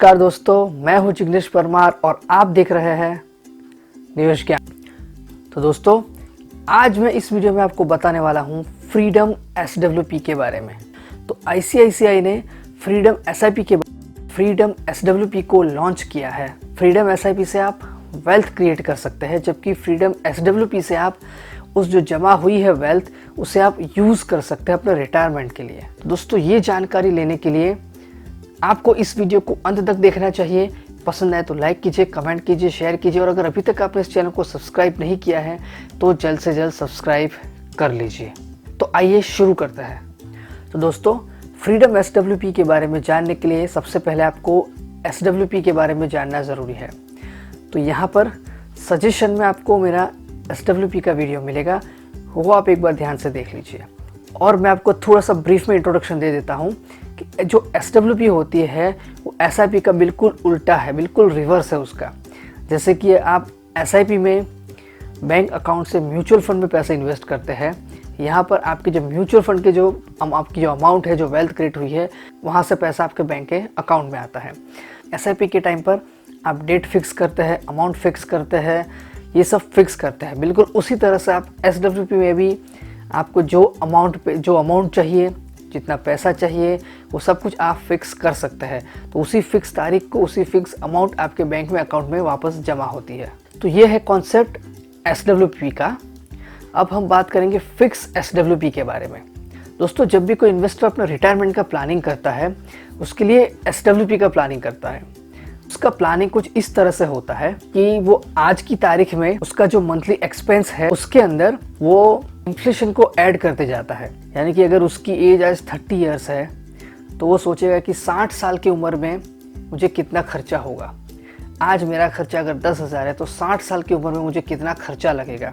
नमस्कार दोस्तों, मैं हूं जिग्नेश परमार और आप देख रहे हैं निवेश ज्ञान। तो दोस्तों, आज मैं इस वीडियो में आपको बताने वाला हूं फ्रीडम एसडब्ल्यूपी के बारे में। तो आईसीआईसीआई ने फ्रीडम एसडब्ल्यूपी को लॉन्च किया है। फ्रीडम एसआईपी से आप वेल्थ क्रिएट कर सकते हैं, जबकि फ्रीडम एसडब्ल्यूपी से आप उस जो जमा हुई है वेल्थ उसे आप यूज़ कर सकते हैं अपने रिटायरमेंट के लिए। तो दोस्तों, ये जानकारी लेने के लिए आपको इस वीडियो को अंत तक देखना चाहिए। पसंद आए तो लाइक कीजिए, कमेंट कीजिए, शेयर कीजिए और अगर अभी तक आपने इस चैनल को सब्सक्राइब नहीं किया है तो जल्द से जल्द सब्सक्राइब कर लीजिए। तो आइए शुरू करते हैं। तो दोस्तों, फ्रीडम एसडब्ल्यूपी के बारे में जानने के लिए सबसे पहले आपको एसडब्ल्यूपी के बारे में जानना ज़रूरी है। तो यहाँ पर सजेशन में आपको मेरा एसडब्ल्यूपी का वीडियो मिलेगा, वो आप एक बार ध्यान से देख लीजिए। और मैं आपको थोड़ा सा ब्रीफ में इंट्रोडक्शन दे देता हूँ कि जो एसडब्ल्यूपी होती है वो एसआईपी का बिल्कुल उल्टा है, बिल्कुल रिवर्स है उसका। जैसे कि आप एसआईपी में बैंक अकाउंट से म्यूचुअल फंड में पैसा इन्वेस्ट करते हैं, यहाँ पर आपके जो म्यूचुअल फंड के आपकी जो अमाउंट है, जो वेल्थ क्रिएट हुई है, वहाँ से पैसा आपके बैंक के अकाउंट में आता है। एसआईपी के टाइम पर आप डेट फिक्स करते हैं, अमाउंट फिक्स करते हैं, ये सब फिक्स करते हैं। बिल्कुल उसी तरह से आप एसडब्ल्यूपी में भी आपको जो अमाउंट चाहिए, जितना पैसा चाहिए, वो सब कुछ आप फिक्स कर सकते हैं। तो उसी फिक्स तारीख को उसी फिक्स अमाउंट आपके बैंक में अकाउंट में वापस जमा होती है। तो ये है कॉन्सेप्ट एसडब्ल्यूपी का। अब हम बात करेंगे फिक्स एसडब्ल्यूपी के बारे में। दोस्तों, जब भी कोई इन्वेस्टर अपना रिटायरमेंट का प्लानिंग करता है, उसके लिए एसडब्ल्यूपी का प्लानिंग करता है। उसका प्लानिंग कुछ इस तरह से होता है कि वो आज की तारीख में उसका जो मंथली एक्सपेंस है उसके अंदर वो इन्फ्लेशन को ऐड करते जाता है। यानी कि अगर उसकी एज आज 30 ईयर्स है तो वो सोचेगा कि 60 साल की उम्र में मुझे कितना खर्चा होगा। आज मेरा खर्चा अगर 10,000 है तो 60 साल की उम्र में मुझे कितना खर्चा लगेगा।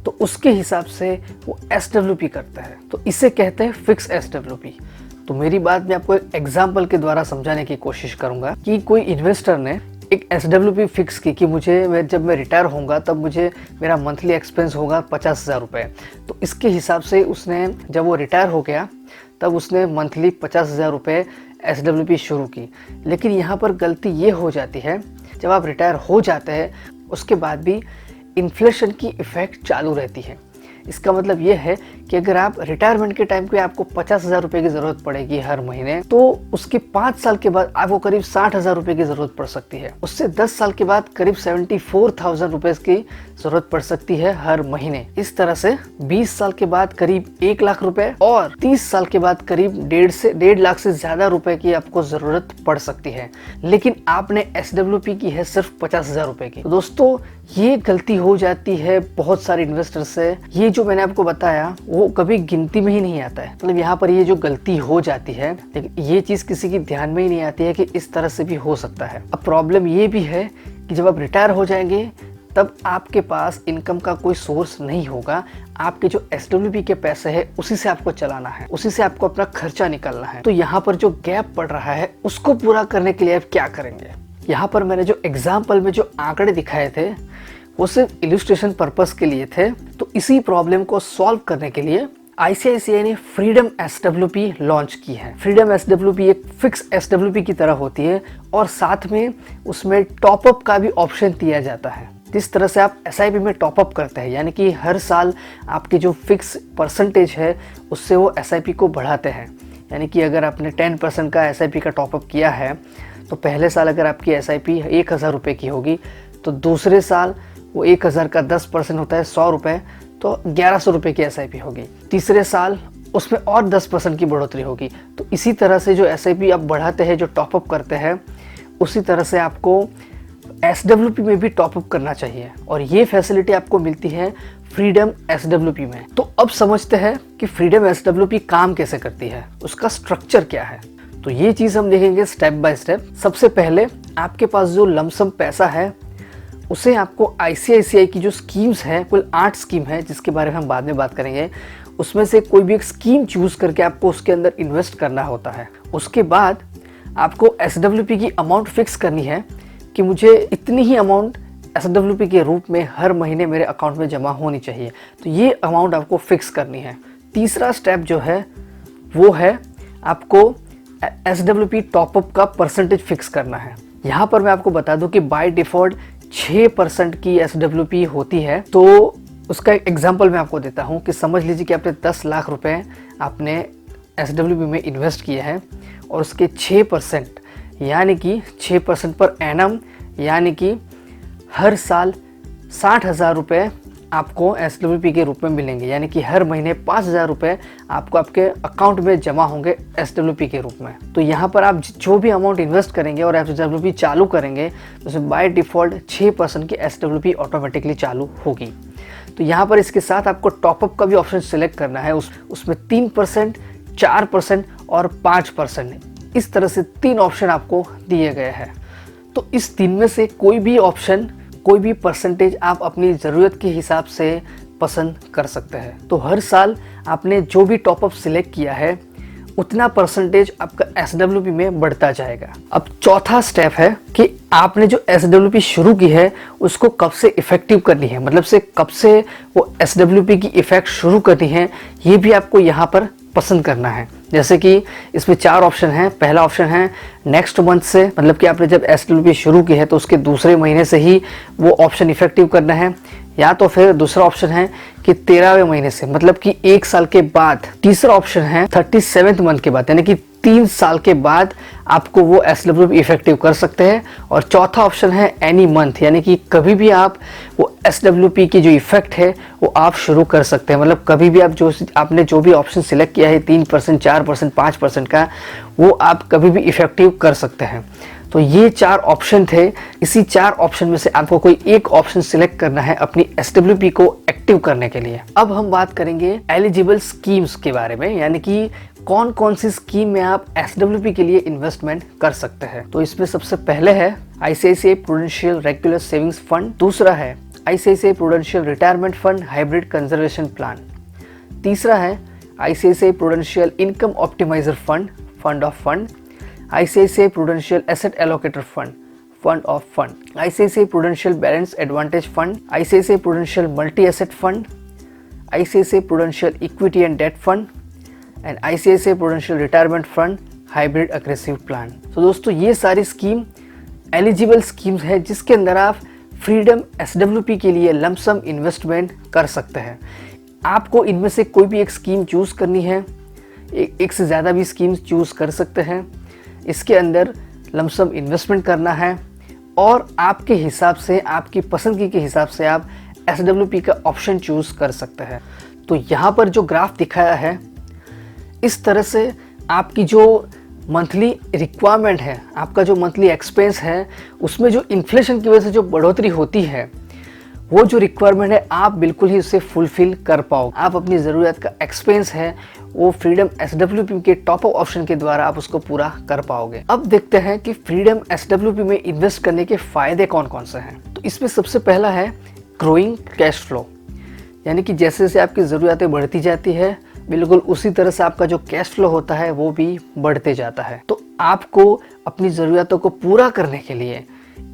तो उसके हिसाब से वो एसडब्ल्यूपी करता है। तो इसे कहते हैं फिक्स एसडब्ल्यूपी। तो मेरी बात मैं आपको एक एग्जाम्पल के द्वारा समझाने की कोशिश करूंगा कि कोई इन्वेस्टर ने एक एसडब्ल्यूपी फिक्स की कि जब मैं रिटायर होऊंगा तब मुझे मेरा मंथली एक्सपेंस होगा 50,000 रुपये। तो इसके हिसाब से उसने, जब वो रिटायर हो गया तब उसने मंथली 50,000 रुपये एसडब्ल्यूपी शुरू की। लेकिन यहाँ पर गलती ये हो जाती है, जब आप रिटायर हो जाते हैं उसके बाद भी इन्फ्लेशन की इफ़ेक्ट चालू रहती है। इसका मतलब ये है कि अगर आप रिटायरमेंट के टाइम पे आपको 50,000 रुपये की ज़रूरत पड़ेगी हर महीने, तो उसके 5 साल के बाद आपको करीब 60,000 रुपये की ज़रूरत पड़ सकती है। उससे 10 साल के बाद करीब 74,000 रुपये की ज़रूरत पड़ सकती है हर महीने। इस तरह से 20 साल के बाद करीब 1 लाख रुपए और 30 साल के बाद करीब 1.5 लाख से ज़्यादा रुपए की आपको ज़रूरत पड़ सकती है। लेकिन आपने एसडब्ल्यूपी की है सिर्फ 50,000 रुपये की। तो दोस्तों, ये गलती हो जाती है बहुत सारे इन्वेस्टर से। ये जो मैंने आपको बताया वो कभी गिनती में ही नहीं आता है। मतलब यहाँ पर ये जो गलती हो जाती है, लेकिन ये चीज़ किसी की ध्यान में ही नहीं आती है कि इस तरह से भी हो सकता है। अब प्रॉब्लम ये भी है कि जब आप रिटायर हो जाएंगे तब आपके पास इनकम का कोई सोर्स नहीं होगा। आपके जो एसडब्ल्यूपी के पैसे हैं उसी से आपको चलाना है, उसी से आपको अपना खर्चा निकालना है। तो यहाँ पर जो गैप पड़ रहा है उसको पूरा करने के लिए आप क्या करेंगे? यहाँ पर मैंने जो एग्जाम्पल में जो आंकड़े दिखाए थे वो सिर्फ इलस्ट्रेशन पर्पस के लिए थे। तो इसी प्रॉब्लम को सॉल्व करने के लिए आईसीआईसीआई ने फ्रीडम एसडब्ल्यूपी लॉन्च की है। फ्रीडम एसडब्ल्यूपी एक फिक्स एसडब्ल्यूपी की तरह होती है और साथ में उसमें टॉपअप का भी ऑप्शन दिया जाता है। जिस तरह से आप एसआईपी में टॉपअप करते हैं, यानी कि हर साल आपकी जो फिक्स परसेंटेज है उससे वो एसआईपी को बढ़ाते हैं। यानी कि अगर आपने 10% का एसआईपी का टॉपअप किया है तो पहले साल अगर आपकी एसआईपी 1,000 रुपये की होगी तो दूसरे साल वो 1,000 का 10% होता है 100 रुपये, तो 1,100 रुपये की एसआईपी होगी। तीसरे साल उसमें और 10% की बढ़ोतरी होगी। तो इसी तरह से जो एसआईपी आप बढ़ाते हैं, जो टॉपअप करते हैं, उसी तरह से आपको एसडब्ल्यूपी में भी टॉपअप करना चाहिए। और ये फैसिलिटी आपको मिलती है फ्रीडम एसडब्ल्यूपी में। तो अब समझते हैं कि फ्रीडम एसडब्ल्यूपी काम कैसे करती है, उसका स्ट्रक्चर क्या है। तो ये चीज़ हम देखेंगे स्टेप बाय स्टेप। सबसे पहले आपके पास जो लमसम पैसा है उसे आपको आईसीआईसीआई की जो स्कीम्स हैं, कुल 8 स्कीम है जिसके बारे में हम बाद में बात करेंगे, उसमें से कोई भी एक स्कीम चूज़ करके आपको उसके अंदर इन्वेस्ट करना होता है। उसके बाद आपको एसडब्ल्यूपी की अमाउंट फिक्स करनी है कि मुझे इतनी ही अमाउंट एसडब्ल्यूपी के रूप में हर महीने मेरे अकाउंट में जमा होनी चाहिए। तो ये अमाउंट आपको फिक्स करनी है। तीसरा स्टेप जो है वो है आपको SWP टॉपअप का परसेंटेज फिक्स करना है। यहाँ पर मैं आपको बता दूं कि बाय डिफ़ॉल्ट 6% की SWP होती है। तो उसका एक एग्जांपल मैं आपको देता हूँ कि समझ लीजिए कि आपने 10 लाख रुपए आपने SWP में इन्वेस्ट किए हैं और उसके 6% यानी कि 6% पर एनम यानी कि हर साल 60,000 रुपये आपको SWP के रूप में मिलेंगे, यानी कि हर महीने 5,000 रुपये आपको आपके अकाउंट में जमा होंगे SWP के रूप में। तो यहाँ पर आप जो भी अमाउंट इन्वेस्ट करेंगे और SWP चालू करेंगे तो उसमें बाय डिफ़ॉल्ट 6% की SWP ऑटोमेटिकली चालू होगी। तो यहाँ पर इसके साथ आपको टॉपअप का भी ऑप्शन सिलेक्ट करना है। उसमें 3%, 4% और 5%, इस तरह से 3 ऑप्शन आपको दिए गए हैं। तो इस 3 में से कोई भी ऑप्शन, कोई भी परसेंटेज आप अपनी ज़रूरत के हिसाब से पसंद कर सकते हैं। तो हर साल आपने जो भी टॉपअप सिलेक्ट किया है उतना परसेंटेज आपका SWP में बढ़ता जाएगा। अब चौथा स्टेप है कि आपने जो SWP शुरू की है उसको कब से इफ़ेक्टिव करनी है, मतलब से कब से वो SWP की इफ़ेक्ट शुरू करनी है, ये भी आपको यहाँ पर पसंद करना है। जैसे कि इसमें 4 ऑप्शन हैं। पहला ऑप्शन है नेक्स्ट मंथ से, मतलब कि आपने जब SWP शुरू की है तो उसके दूसरे महीने से ही वो ऑप्शन इफेक्टिव करना है, या तो फिर दूसरा ऑप्शन है कि 13वें महीने से, मतलब कि 1 साल के बाद। तीसरा ऑप्शन है 37वें मंथ के बाद, यानी कि 3 साल के बाद आपको वो SWP इफेक्टिव कर सकते हैं। और चौथा ऑप्शन है एनी मंथ, यानी कि कभी भी आप वो SWP की जो इफेक्ट है वो आप शुरू कर सकते हैं। मतलब कभी भी आप आपने जो भी ऑप्शन सिलेक्ट किया है 3%, 4%, 5% का, वो आप कभी भी इफेक्टिव कर सकते हैं। तो ये 4 ऑप्शन थे। इसी 4 ऑप्शन में से आपको कोई एक ऑप्शन सिलेक्ट करना है अपनी SWP को एक्टिव करने के लिए। अब हम बात करेंगे एलिजिबल स्कीम्स के बारे में, यानी कि कौन कौन सी स्कीम में आप SWP के लिए इन्वेस्टमेंट कर सकते हैं। तो इसमें सबसे पहले है ICICI Prudential regular savings fund, दूसरा है ICICI Prudential retirement fund hybrid conservation plan, तीसरा है ICICI Prudential income optimizer fund, fund of fund, ICICI Prudential asset allocator fund, fund of fund, ICICI Prudential balance advantage fund, ICICI Prudential multi asset fund, ICICI Prudential equity and debt fund and ICICI Prudential retirement fund hybrid aggressive plan. तो दोस्तों ये सारी scheme eligible schemes है जिसके अंदर आप freedom SWP के लिए लमसम इन्वेस्टमेंट कर सकते हैं। आपको इनमें से कोई भी एक स्कीम चूज़ करनी है, एक से ज़्यादा भी स्कीम्स चूज़ कर सकते हैं। इसके अंदर लमसम इन्वेस्टमेंट करना है और आपके हिसाब से, आपकी पसंदगी के हिसाब से आप SWP का ऑप्शन चूज़ कर सकते हैं। तो यहाँ पर जो ग्राफ दिखाया है इस तरह से आपकी जो मंथली रिक्वायरमेंट है, आपका जो मंथली एक्सपेंस है, उसमें जो इन्फ्लेशन की वजह से जो बढ़ोतरी होती है, वो जो रिक्वायरमेंट है आप बिल्कुल ही उसे फुलफिल कर पाओगे। आप अपनी ज़रूरत का एक्सपेंस है वो फ्रीडम SWP के टॉप अप ऑप्शन के द्वारा आप उसको पूरा कर पाओगे। अब देखते हैं कि फ्रीडम SWP में इन्वेस्ट करने के फ़ायदे कौन कौन से हैं। तो इसमें सबसे पहला है ग्रोइंग कैश फ्लो, यानी कि जैसे जैसे आपकी ज़रूरतें बढ़ती जाती है बिल्कुल उसी तरह से आपका जो कैश फ्लो होता है वो भी बढ़ते जाता है। तो आपको अपनी ज़रूरतों को पूरा करने के लिए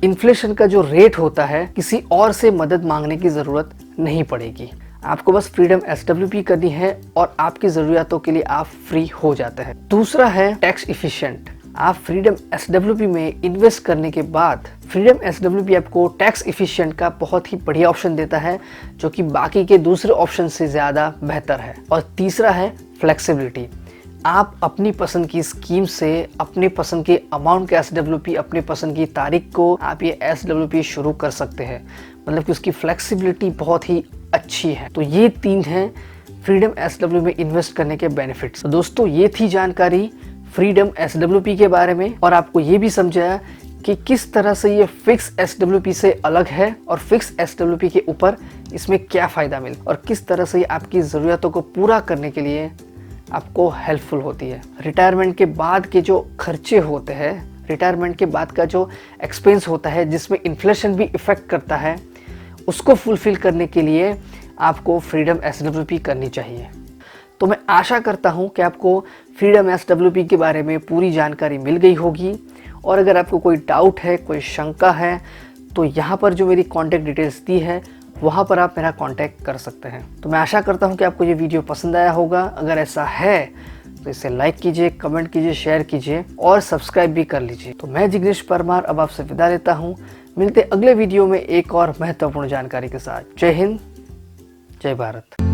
इन्फ्लेशन का जो रेट होता है किसी और से मदद मांगने की ज़रूरत नहीं पड़ेगी। आपको बस फ्रीडम SWP करनी है और आपकी ज़रूरतों के लिए आप फ्री हो जाते हैं। दूसरा है टैक्स इफिशिएंट। आप फ्रीडम SWP में इन्वेस्ट करने के बाद फ्रीडम SWP आपको टैक्स इफिशिएंट का बहुत ही बढ़िया ऑप्शन देता है जो कि बाकी के दूसरे ऑप्शन से ज़्यादा बेहतर है। और तीसरा है फ्लेक्सिबिलिटी। आप अपनी पसंद की स्कीम से अपनी पसंद के अमाउंट के SWP, अपनी पसंद की तारीख को आप ये SWP शुरू कर सकते हैं, मतलब कि उसकी फ्लेक्सिबिलिटी बहुत ही अच्छी है। तो ये 3 हैं फ्रीडम SWP में इन्वेस्ट करने के बेनिफिट्स। तो दोस्तों ये थी जानकारी फ्रीडम SWP के बारे में और आपको ये भी समझाया कि किस तरह से ये फिक्स SWP से अलग है और फिक्स SWP के ऊपर इसमें क्या फ़ायदा मिले और किस तरह से ये आपकी ज़रूरतों को पूरा करने के लिए आपको हेल्पफुल होती है। रिटायरमेंट के बाद के जो खर्चे होते हैं, रिटायरमेंट के बाद का जो एक्सपेंस होता है जिसमें इन्फ्लेशन भी इफ़ेक्ट करता है, उसको फुलफ़िल करने के लिए आपको फ्रीडम SWP करनी चाहिए। तो मैं आशा करता हूँ कि आपको फ्रीडम SWP के बारे में पूरी जानकारी मिल गई होगी और अगर आपको कोई डाउट है, कोई शंका है तो यहाँ पर जो मेरी कॉन्टैक्ट डिटेल्स दी है वहाँ पर आप मेरा कांटेक्ट कर सकते हैं। तो मैं आशा करता हूँ कि आपको ये वीडियो पसंद आया होगा। अगर ऐसा है तो इसे लाइक कीजिए, कमेंट कीजिए, शेयर कीजिए और सब्सक्राइब भी कर लीजिए। तो मैं जिग्नेश परमार अब आपसे विदा लेता हूँ। मिलते अगले वीडियो में एक और महत्वपूर्ण जानकारी के साथ। जय हिंद, जय भारत।